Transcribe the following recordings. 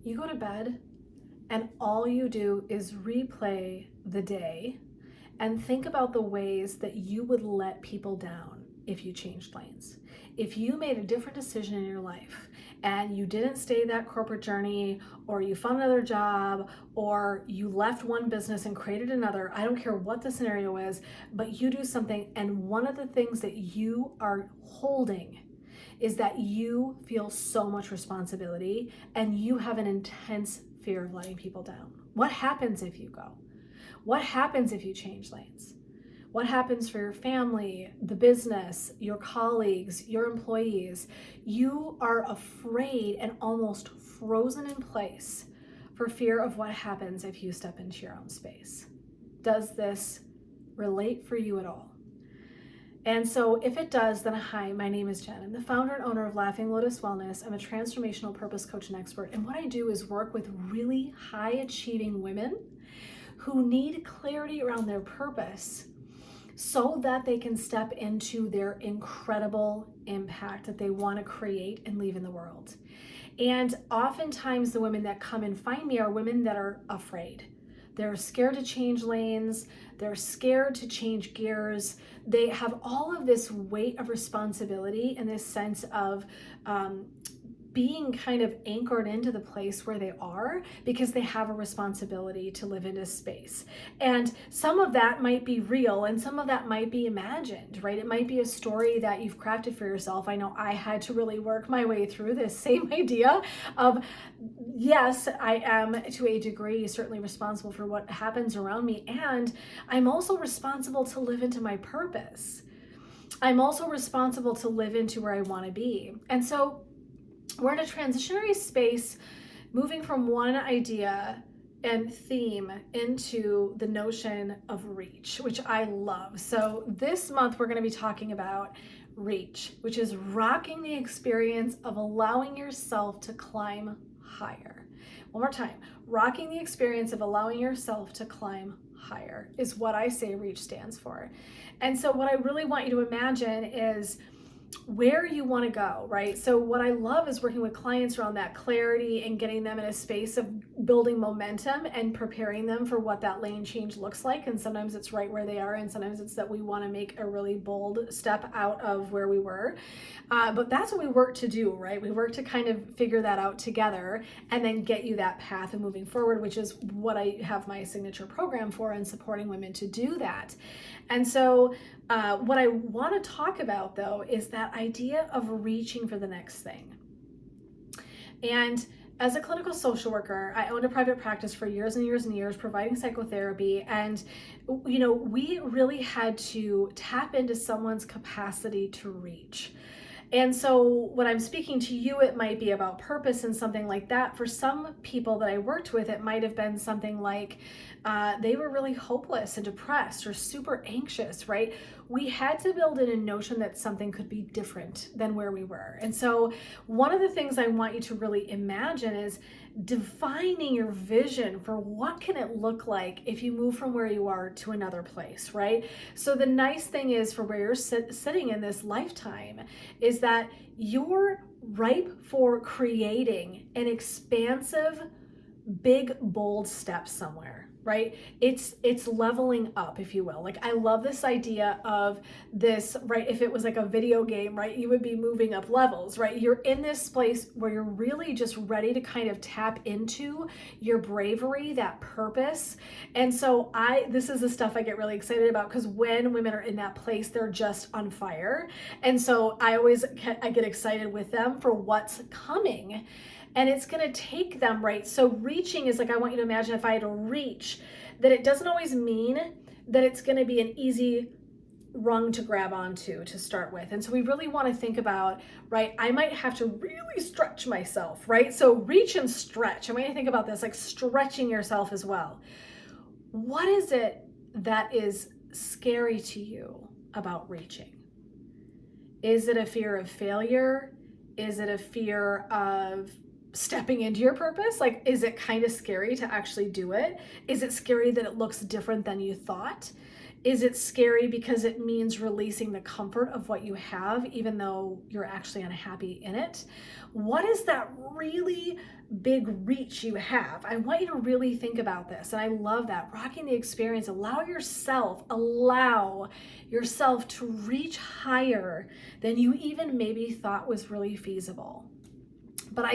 you go to bed and all you do is replay the day and think about the ways that you would let people down if you changed lanes. If you made a different decision in your life and you didn't stay that corporate journey, or you found another job, or you left one business and created another, I don't care what the scenario is, but you do something, and one of the things that you are holding is that you feel so much responsibility and you have an intense fear of letting people down. What happens if you go? What happens if you change lanes? What happens for your family, the business, your colleagues, your employees? You are afraid and almost frozen in place for fear of what happens if you step into your own space. Does this relate for you at all? And so if it does, then hi, my name is Jen. I'm the founder and owner of Laughing Lotus Wellness. I'm a transformational purpose coach and expert. And what I do is work with really high achieving women who need clarity around their purpose so that they can step into their incredible impact that they want to create and leave in the world. And oftentimes the women that come and find me are women that are afraid. They're scared to change lanes. They're scared to change gears. They have all of this weight of responsibility and this sense of being kind of anchored into the place where they are because they have a responsibility to live in this space. And some of that might be real and some of that might be imagined, right? It might be a story that you've crafted for yourself. I know I had to really work my way through this same idea of, yes, I am to a degree certainly responsible for what happens around me, and I'm also responsible to live into my purpose. I'm also responsible to live into where I want to be. And so we're in a transitionary space, moving from one idea and theme into the notion of reach, which I love. So this month we're going to be talking about reach, which is rocking the experience of allowing yourself to climb higher. One more time, rocking the experience of allowing yourself to climb higher is what I say reach stands for. And so what I really want you to imagine is where you want to go, right? So what I love is working with clients around that clarity and getting them in a space of building momentum and preparing them for what that lane change looks like. And sometimes it's right where they are, and sometimes it's that we want to make a really bold step out of where we were. But that's what we work to do, right? We work to kind of figure that out together and then get you that path of moving forward, which is what I have my signature program for, and supporting women to do that. And so what I want to talk about, though, is that idea of reaching for the next thing. And as a clinical social worker, I owned a private practice for years and years and years, providing psychotherapy. And, you know, we really had to tap into someone's capacity to reach. And so when I'm speaking to you, it might be about purpose and something like that. For some people that I worked with, it might have been something like they were really hopeless and depressed or super anxious, right? We had to build in a notion that something could be different than where we were. And so one of the things I want you to really imagine is defining your vision for what can it look like if you move from where you are to another place, right? So the nice thing is, for where you're sitting in this lifetime, is that you're ripe for creating an expansive, big, bold step somewhere, right? It's leveling up, if you will. Like, I love this idea of this, right? If it was like a video game, right, you would be moving up levels, right? You're in this place where you're really just ready to kind of tap into your bravery, that purpose. And so this is the stuff I get really excited about, because when women are in that place, they're just on fire. And so I get excited with them for what's coming. And it's going to take them, right? So reaching is like, I want you to imagine if I had to reach, that it doesn't always mean that it's going to be an easy rung to grab onto to start with. And so we really want to think about, right, I might have to really stretch myself, right? So reach and stretch. I want you to think about this, like stretching yourself as well. What is it that is scary to you about reaching? Is it a fear of failure? Is it a fear of stepping into your purpose? Like, is it kind of scary to actually do it? Is it scary that it looks different than you thought? Is it scary because it means releasing the comfort of what you have, even though you're actually unhappy in it? What is that really big reach you have? I want you to really think about this. And I love that. Rocking the experience. Allow yourself to reach higher than you even maybe thought was really feasible. But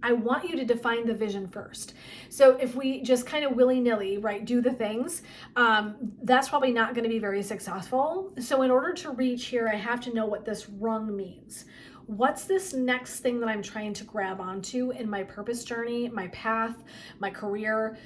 I want you to define the vision first. So if we just kind of willy-nilly, right, do the things, that's probably not going to be very successful. So in order to reach here, I have to know what this rung means. What's this next thing that I'm trying to grab onto in my purpose journey, my path, my career?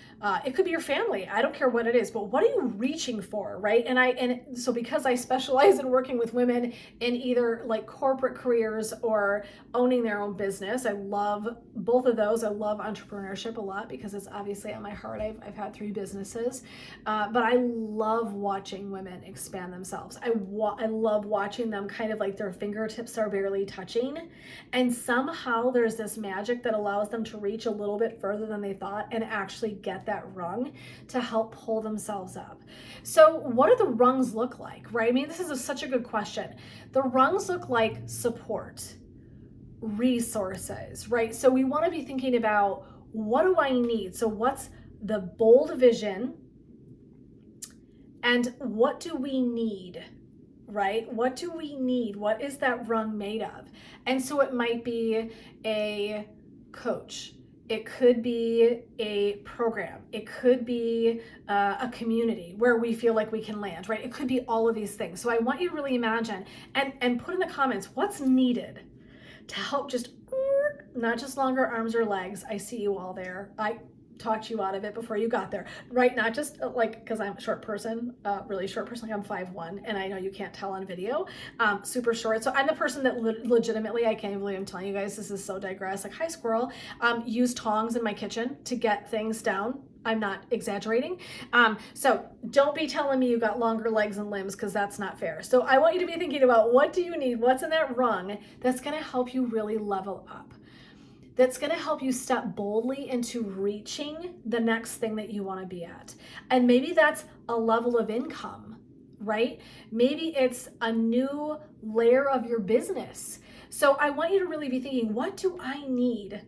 It could be your family. I don't care what it is, but what are you reaching for, right? And so because I specialize in working with women in either like corporate careers or owning their own business, I love both of those. I love entrepreneurship a lot because it's obviously on my heart. I've had 3 businesses, but I love watching women expand themselves. I love watching them kind of like their fingertips are barely touching, and somehow there's this magic that allows them to reach a little bit further than they thought and actually get that rung to help pull themselves up. So what do the rungs look like, right? I mean, this is such a good question. The rungs look like support, resources, right? So we want to be thinking about, what do I need? So what's the bold vision, and what do we need? Right? What do we need? What is that rung made of? And so it might be a coach. It could be a program. It could be a community where we feel like we can land, right? It could be all of these things. So I want you to really imagine and put in the comments what's needed to help just, not just longer arms or legs. I see you all there. I talked you out of it before you got there, right? Not just like, because I'm a short person, really short person, like I'm 5'1", and I know you can't tell on video, super short. So I'm the person that legitimately, I can't believe I'm telling you guys, this is so digress, like, hi squirrel, use tongs in my kitchen to get things down. I'm not exaggerating. So don't be telling me you got longer legs and limbs, because that's not fair. So I want you to be thinking about, what do you need? What's in that rung that's going to help you really level up? That's going to help you step boldly into reaching the next thing that you want to be at. And maybe that's a level of income, right? Maybe it's a new layer of your business. So I want you to really be thinking, what do I need?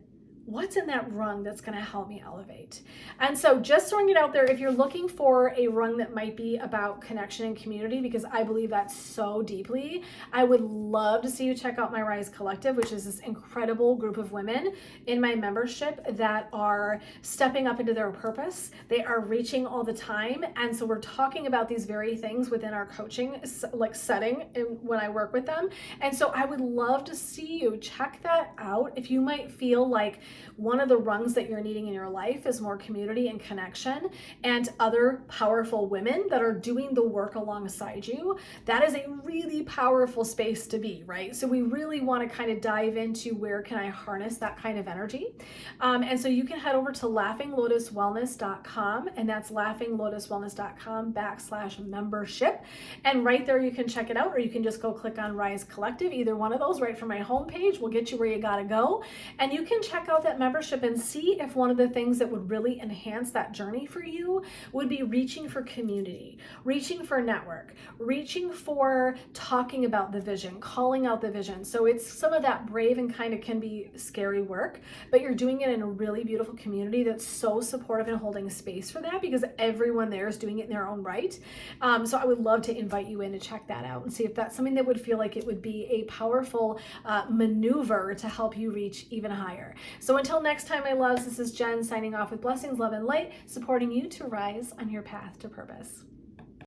What's in that rung that's going to help me elevate? And so just throwing it out there, if you're looking for a rung that might be about connection and community, because I believe that so deeply, I would love to see you check out my Rise Collective, which is this incredible group of women in my membership that are stepping up into their purpose. They are reaching all the time. And so we're talking about these very things within our coaching like setting when I work with them. And so I would love to see you check that out. If you might feel like one of the rungs that you're needing in your life is more community and connection and other powerful women that are doing the work alongside you, that is a really powerful space to be, right? So we really want to kind of dive into, where can I harness that kind of energy? And so you can head over to laughinglotuswellness.com, and that's laughinglotuswellness.com/membership. And right there you can check it out, or you can just go click on Rise Collective. Either one of those right from my homepage will get you where you gotta go. And you can check out that membership and see if one of the things that would really enhance that journey for you would be reaching for community, reaching for network, reaching for talking about the vision, calling out the vision. So it's some of that brave and kind of can be scary work, but you're doing it in a really beautiful community that's so supportive and holding space for that, because everyone there is doing it in their own right. So I would love to invite you in to check that out and see if that's something that would feel like it would be a powerful maneuver to help you reach even higher. So until next time, my loves, this is Jen signing off with blessings, love, and light, supporting you to rise on your path to purpose.